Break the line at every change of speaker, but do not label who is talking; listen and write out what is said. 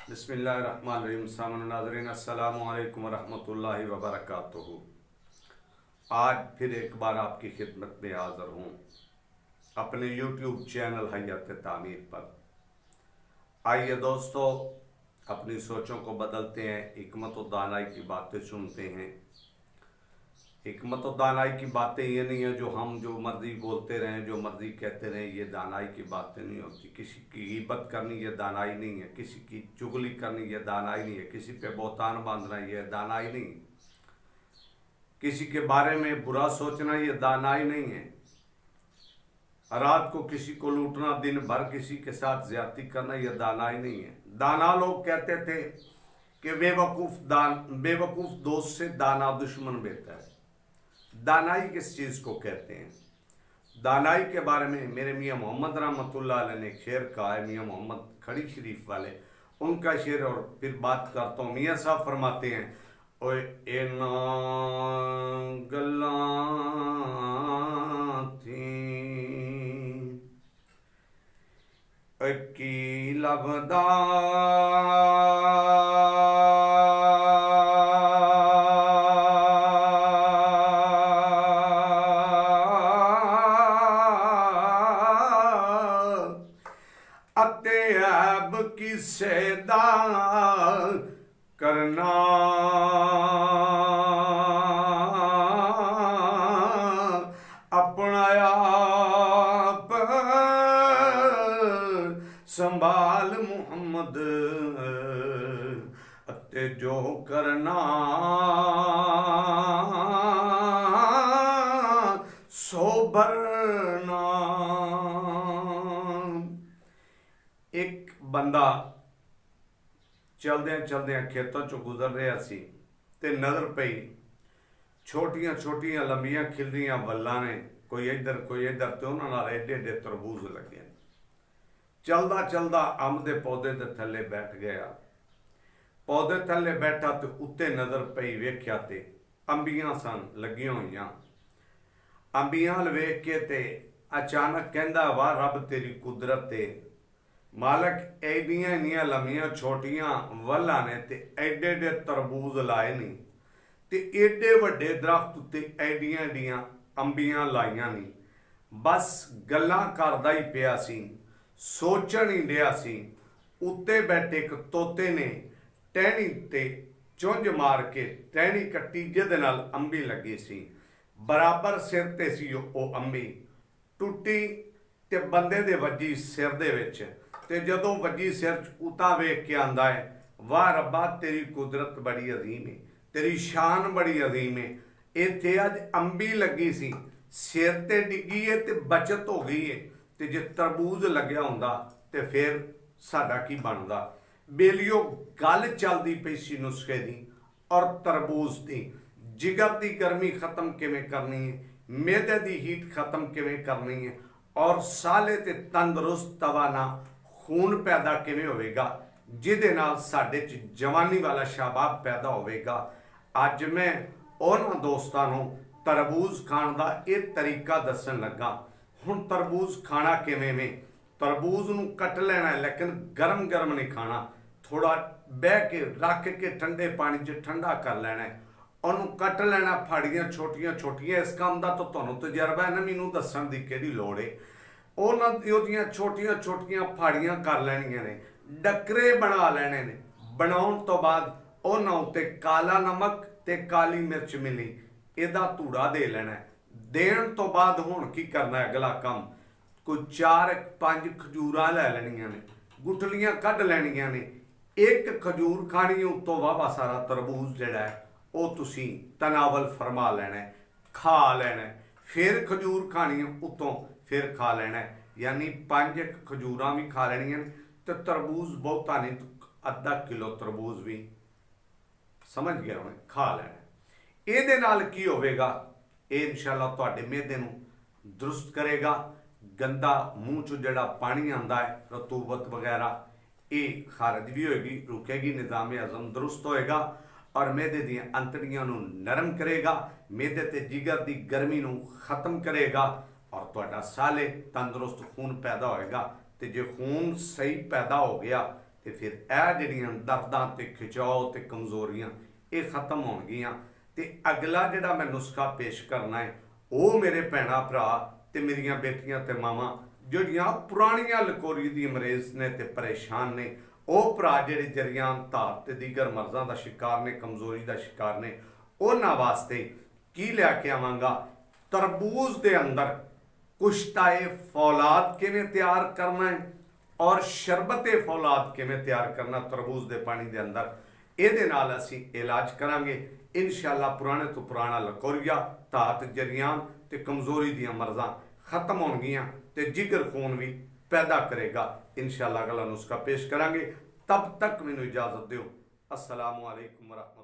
बिस्मिल्लाहिर्रहमानिर्रहीम। सामन नाज़रीन, अस्सलामु अलैकुम वरहमतुल्लाहि वबरकातुहू। आज फिर एक बार आपकी खिदमत में हाज़िर हूँ अपने यूट्यूब चैनल हयात तामीर पर। आइए दोस्तों, अपनी सोचों को बदलते हैं, हिकमत और दानाई की बातें सुनते हैं। हिकमत और दानाई की बातें ये नहीं है जो मर्जी बोलते रहें, जो मर्जी कहते रहें, ये दानाई की बातें नहीं होती। किसी की गिबत करनी ये दानाई नहीं है, किसी की चुगली करनी ये दानाई नहीं है, किसी पे बोतान बांधना ये दानाई नहीं, किसी के बारे में बुरा सोचना ये दानाई नहीं है। रात को किसी को लूटना, दिन भर किसी के साथ ज्यादती करना ये दानाई नहीं है। दाना लोग कहते थे कि बेवकूफ दोस्त से दाना दुश्मन बेहतर है। दानाई किस चीज़ को कहते हैं? दानाई के बारे में मेरे मियाँ मोहम्मद रहमतुल्लाह अलैह ने एक शेर कहा है, मियाँ मोहम्मद खड़ी शरीफ वाले, उनका शेर, और फिर बात करता हूँ। मियाँ साहब फरमाते हैं, ओए इना गल्लां थी की लभदा अतैब की सैदा करना, अपना आप संभाल मुहम्मद, अते जो करना सो भरना। एक बंदा चलदे चलदे खेतों चो गुजर रहा सी ते नजर पई छोटियां छोटियां लंबियां खिलरियां वल्लां ने, कोई इधर कोई इधर, ते उन्हां नाल एडे एडे तरबूज लगे। चलदा चलदा अंब दे पौधे दे थल्ले बैठ गया। पौधे थल्ले बैठा ते उत्ते नजर पई, वेख्या ते अंबियां सन लगियां होईयां। अंबियां हल वेख के ते अचानक कहंदा, वाह रब तेरी कुदरत है मालक, एडियां इन्नियां लम्मियां छोटियां वल्लां ने ते एडे एडे तरबूज लाए नहीं, ते एडे वड्डे दरख्त उत्ते एडियां एडियां अंबियां लाइयां नहीं। बस गल्लां करदा ही पिया सी, सोचण ही डिया सी। उत्ते बैठे एक तोते ने टहनी ते चुंझ मार के टहनी कट्टी, जिहदे नाल अंबी लगी सी। बराबर सिर ते सी ओ अंबी, टुट्टी ते बंदे दे वजी सिर दे विच, ते जदों वजी सिर च उता वेख के आंदा है, वाह रब्बा तेरी कुदरत बड़ी अजीम है, तेरी शान बड़ी अजीम है। इत्थे अज अंबी लगी सी, सिर ते डिगी है ते बचत हो गई है, ते जे तरबूज लग्या हुंदा ते फिर साडा की बनदा। बेलियो गल चलदी पई सी नुस्खे दी और तरबूज दी। जिगर दी गर्मी खत्म किवें करनी है, मेदे दी हीट खत्म किवें करनी है, और साले ते तंदरुस्त तवाना खून पैदा किवें होवेगा, जिहदे नाल साडे च जवानी वाला शाबाब पैदा होवेगा। अज मैं उन्हां दोस्तां नूं तरबूज खाण दा इह तरीका दस्सण लगा। हुण तरबूज खाना किवें वे? तरबूज नूं कट लेना है, लेकिन गरम गरम नहीं खाना, थोड़ा बह के रख के ठंडे पानी च ठंडा कर लेना है। उन्होंने कट लेना फाड़ियां छोटियां छोटियां। इस काम का तो तुहानूं तजर्बा है ना, मैनूं दस्सण दी किहड़ी लोड़ है। उन्होंने छोटियां छोटियां फाड़ियां कर लैणियां ने, डकरे बना लेने ने। बनाउण तो बाद उन्हां उत्ते काला नमक ते काली मिर्च मिली, इहदा धूड़ा दे लेना है। देण तो बाद हुण की करना है अगला काम, कोई 4-5 खजूरां लै लैणियां ने, गुठलियां कढ लैणियां ने। एक खजूर खानी, उत्तों वावा सारा तरबूज जिहड़ा है ਉਹ ਤੁਸੀਂ तनावल फरमा लेना है, खा लेना है। फिर खजूर खानी है उतों, फिर खा लेना है। यानी 5 खजूरां भी खा लेनियां ने, तो तरबूज बहुता नहीं, तो अद्धा किलो तरबूज भी, समझ गया होने, खा लेना है। ਇਹਦੇ ਨਾਲ ਕੀ ਹੋਵੇਗਾ? ਇਹ इंशाअल्लाह ਤੁਹਾਡੇ ਮਿਹਦੇ ਨੂੰ दुरुस्त करेगा। गंदा मूँह चो ਜਿਹੜਾ पानी आंदा है, रतूबत वगैरह, ये खारिज भी होएगी, रुकेगी, निज़ाम हज़म दुरुस्त होएगा और मैदे दी अंतड़ियां नूं नरम करेगा, मैदे ते जिगर दी गर्मी नूं खत्म करेगा, और तुहाडा साले तंदुरुस्त खून पैदा होएगा। तो जो खून सही पैदा हो गया तो फिर यह जड़ियाँ दर्दां ते खिचाओ ते कमज़ोरियां ये ख़त्म होणगियां। ते अगला जिहड़ा मैं नुस्खा पेश करना है वो मेरे भैणा भरा ते मेरियां बेटियां ते मावां जिहड़ियां पुरानियां लकोरी दी मरीज़ ने ते परेशान ने, ਉਹ ਭਰਾ ਜਿਹੜੇ ਜਰੀਆਨ ਧਾਤ ਤੇ ਦੀਗਰ ਮਰਜ਼ਾਂ ਦਾ ਸ਼ਿਕਾਰ ਨੇ, ਕਮਜ਼ੋਰੀ ਦਾ ਸ਼ਿਕਾਰ ਨੇ, ਉਹਨਾਂ ਵਾਸਤੇ ਕੀ ਲਿਆ ਕੇ ਆਵਾਂਗਾ। ਤਰਬੂਜ਼ ਦੇ ਅੰਦਰ ਕੁਸ਼ਤਾਏ ਫੌਲਾਦ ਕਿਵੇਂ ਤਿਆਰ ਕਰਨਾ ਹੈ ਔਰ ਸ਼ਰਬਤੇ ਫੌਲਾਦ ਕਿਵੇਂ ਤਿਆਰ ਕਰਨਾ ਤਰਬੂਜ਼ ਦੇ ਪਾਣੀ ਦੇ ਅੰਦਰ, ਇਹਦੇ ਨਾਲ ਅਸੀਂ ਇਲਾਜ ਕਰਾਂਗੇ ਇਨਸ਼ਾਅੱਲਾ। ਪੁਰਾਣੇ ਤੋਂ ਪੁਰਾਣਾ ਲਕੋਰੀਆ, ਧਾਤ, ਜਰੀਆਨ ਤੇ ਕਮਜ਼ੋਰੀ ਦੀਆਂ ਮਰਜ਼ਾਂ ਖਤਮ ਹੋਣਗੀਆਂ ਤੇ ਜਿਗਰ ਖੂਨ ਵੀ पैदा करेगा। इंशाअल्लाह अगला नुस्खा पेश करांगे। तब तक मैनू इजाज़त दो। अस्सलामु अलैकुम वरहमतुल्लाह।